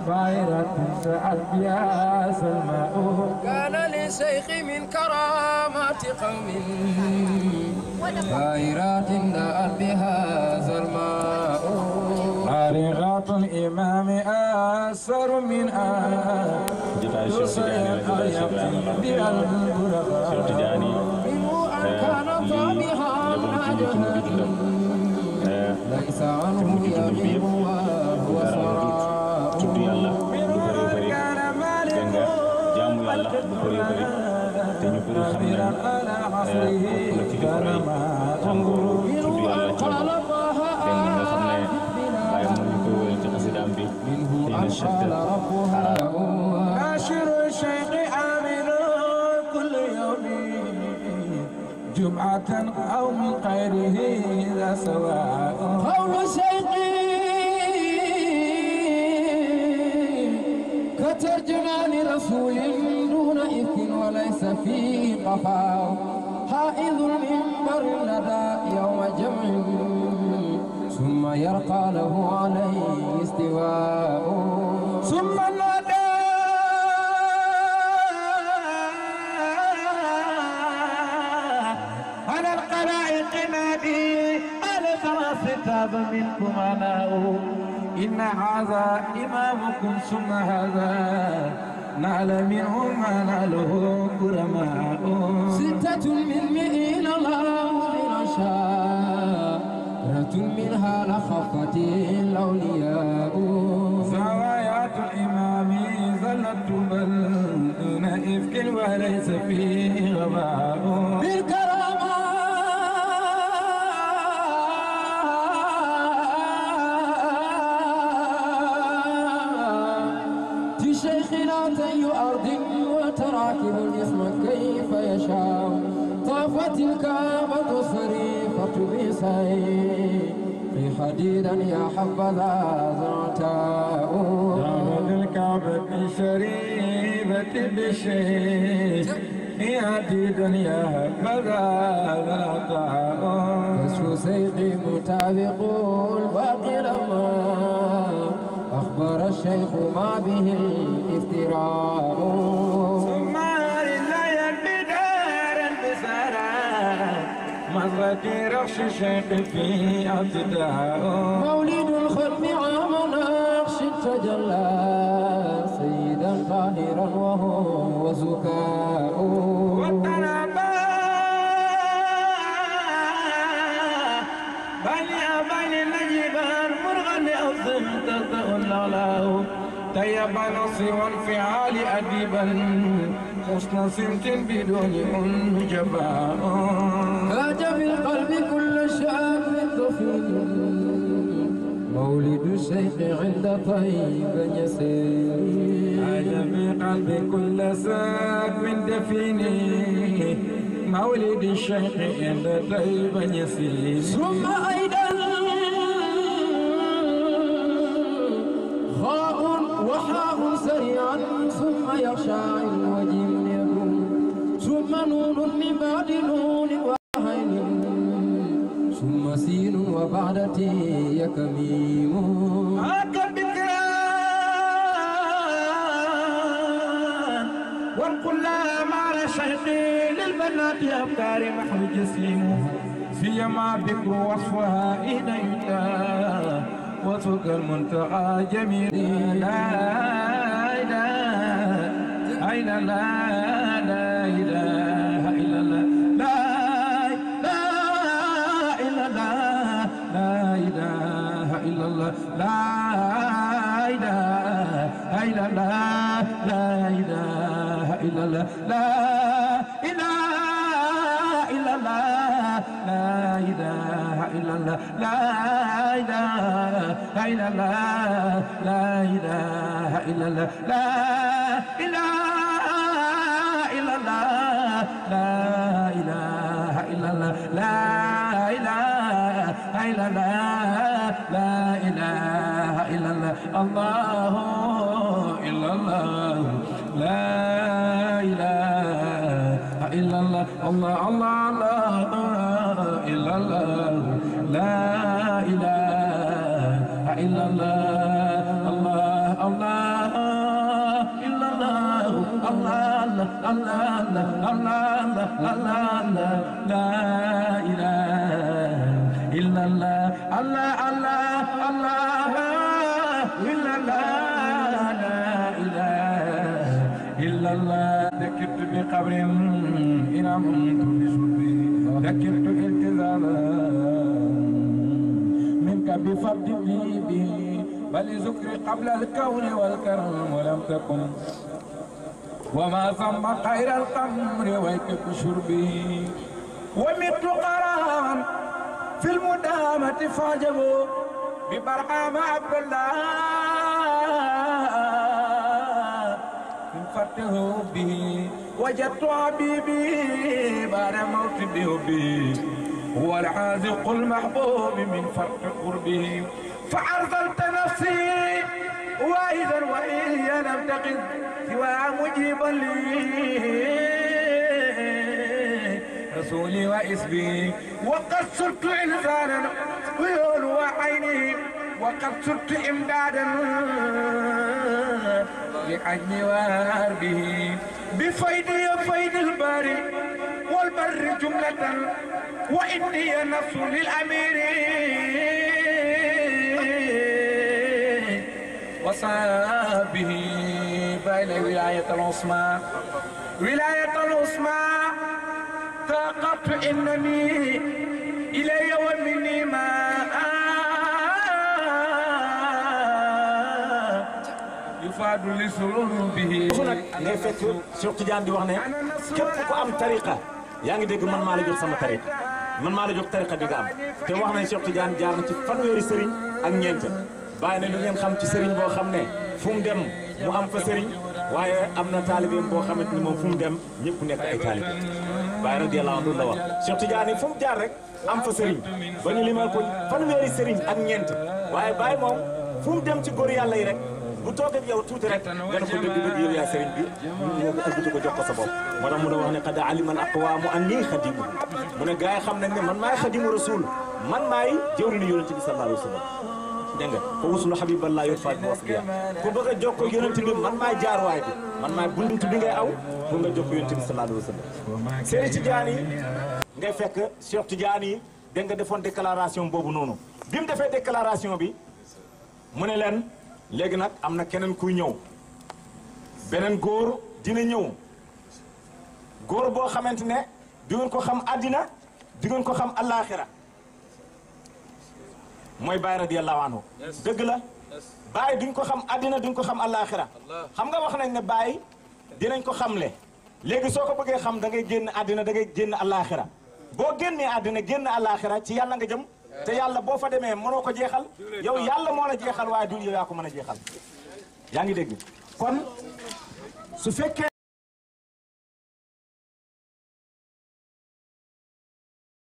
غيرة سعد بها سلماء كان للشيخ من كرامات قوم غيرات دأت بها سلماء طريقة الإمام أسر من كان طابها ليس عنه يغيب وهو سراء كان مالك على عصره كان ما قال منه أنقل ربها ناشر الشيخ آمن كل يوم جمعة أو من غيره ذا سواء قول شيخي كترجمان رسول دون إفك وليس فيه قفاء حائض المنبر لدى يوم جمع ثم يرقى له عليه استواء ثم نادى على القلائق نادي على ثلاث تاب منكم أناء إن هذا إمامكم ثم هذا نال منهم ما ناله كرماء ستة من مئين الله لنشاء منها لخفت الأولياء زوايات الإمام زلت بل دون إفك وليس فيه غباء بالكرامات شيخنا تي أرض وتراكب الإثم كيف يشاء طافت الكعبة صريفة بسعي في حديدا يا حبذا زرعتاء طافت الكعبة شريفة بشيء في حديدا يا حبذا زرعتاء كشف سيقي متابق الباقي لما أخبر الشيخ ما به الافتراء ثم لله البدار البسارة مزرعة رخش الشيخ في ابتداء مولد الخلق عام نقش تجلى سيدا طاهرا وهو زكاء والتنبى بني النجبان مرغا لأظم تلتأ الأعلاه طيب نصي والفعال أديبا حسن صمت بدون جباء هاج بالقلب كل شاب طفيل مولد الشيخ عند طيب يسير هاج بالقلب كل ساك من دفيني مولد الشيخ عند طيب يسير ثم أيضا خاء وحاء سريعا ثم يخشع الوجه يكون ثم نون من بعد نون وعين ثم سين وبعد تي كميم هاك البكران والقل مع شيخي للبنات أفكار محو جسيم فيما بكر وصفها إذا يتاه وفوق المنتقى جميل لا إله إلا الله لا إله إلا الله لا إله إلا الله لا إله إلا الله لا إله إلا الله لا إله إلا الله لا إله إلا الله لا إله إلا الله لا إله إلا الله لا إله إلا الله لا إله إلا الله لا إله إلا الله لا إله إلا الله الله إلا الله لا إله إلا الله الله الله الله إلا الله لا إله إلا الله الله الله ذكرت بقبر إن أمنت بشربي ذكرت التزاما منك بفضلي به بل ذكري قبل الكون والكرم ولم تكن وما ثم خير القمر ويكف شربي ومت قران في المدامة فاجبوا ببرهام عبد الله فتح به وجدت حبيبي بعد موت بحبه هو العازق المحبوب من فرق قربه فعرضت نفسي واذا وهي لم تقل سوى مجيبا لي رسولي واسمي وقد صرت انسانا عيون وعيني وقد صرت امدادا لحجمي واربه بفيدي فيد الباري والبر جملة وإني نفس للأمير وصابه بين ولاية العصمى فقط إنني إلي ومني ما يفاد لسلوم به ngay fekk Cheikh Tidiane di wax ne képp ku am tariqa yaa ngi dégg man maa la jox sama tariqa man maa la jox tariqa bi nga am te wax nañ Cheikh Tidiane jaar na ci fanweeri sëriñ ak ñeent bàyyi ne lu ngeen xam ci sëriñ boo xam ne fu mu dem mu am fa sëriñ waaye am na taalibeem boo xamante ni moom fu mu dem ñëpp nekk ay taalibe bàyyi radiyallahu anhu la wax Cheikh Tidiane fu mu jaar rek am fa sëriñ ba ñu limal ko fanweeri sëriñ ak ñeent waaye bàyyi moom fu mu dem ci góor yàlla yi rek bu toog ak yow tuuti rek nga ne ko dëgg-dëgg yow yaa sëriñ bi ñu ëlbatu ko jox ko sa bopp moo tax mu doon wax ne qad alima al aqwaamu anni xadimu mu ne gars yi xam nañ ne man maay xadimu rasul man maay jëwriñu yonente bi sallallahu alayhi wa sallam dégg nga ko wusulu habiballah yoon faat bi wasbiya ku bëgg a jox ko yonente bi man maay jaarwaay bi man maay buntu bi ngay aw pour nga jox ko yonente bi sallallahu alayhi wa sallam Serigne Tidiane yi ngay fekk Cheikh Tidiane yi dégg nga defoon déclaration boobu noonu bi mu defee déclaration bi mu ne leen léegi nag am na keneen kuy ñëw beneen góor dina ñëw góor boo xamante ne di ngeen ko xam àddina di ngeen ko xam allaaxira mooy Baye radiyallahu anhu dëgg la Baye duñ ko xam àddina duñ ko xam allaaxira xam nga wax nañ ne Baye dinañ ko xamle léegi soo ko bëggee xam da ngay génn àddina da ngay génn allaaxira boo génnee àddina génn allaaxira ci yàlla nga jëm te yàlla boo fa demee mënoo ko jeexal yow yàlla moo la jeexal waaye dul yow yaa ko mën a jeexal yaa ngi dégg kon su fekkee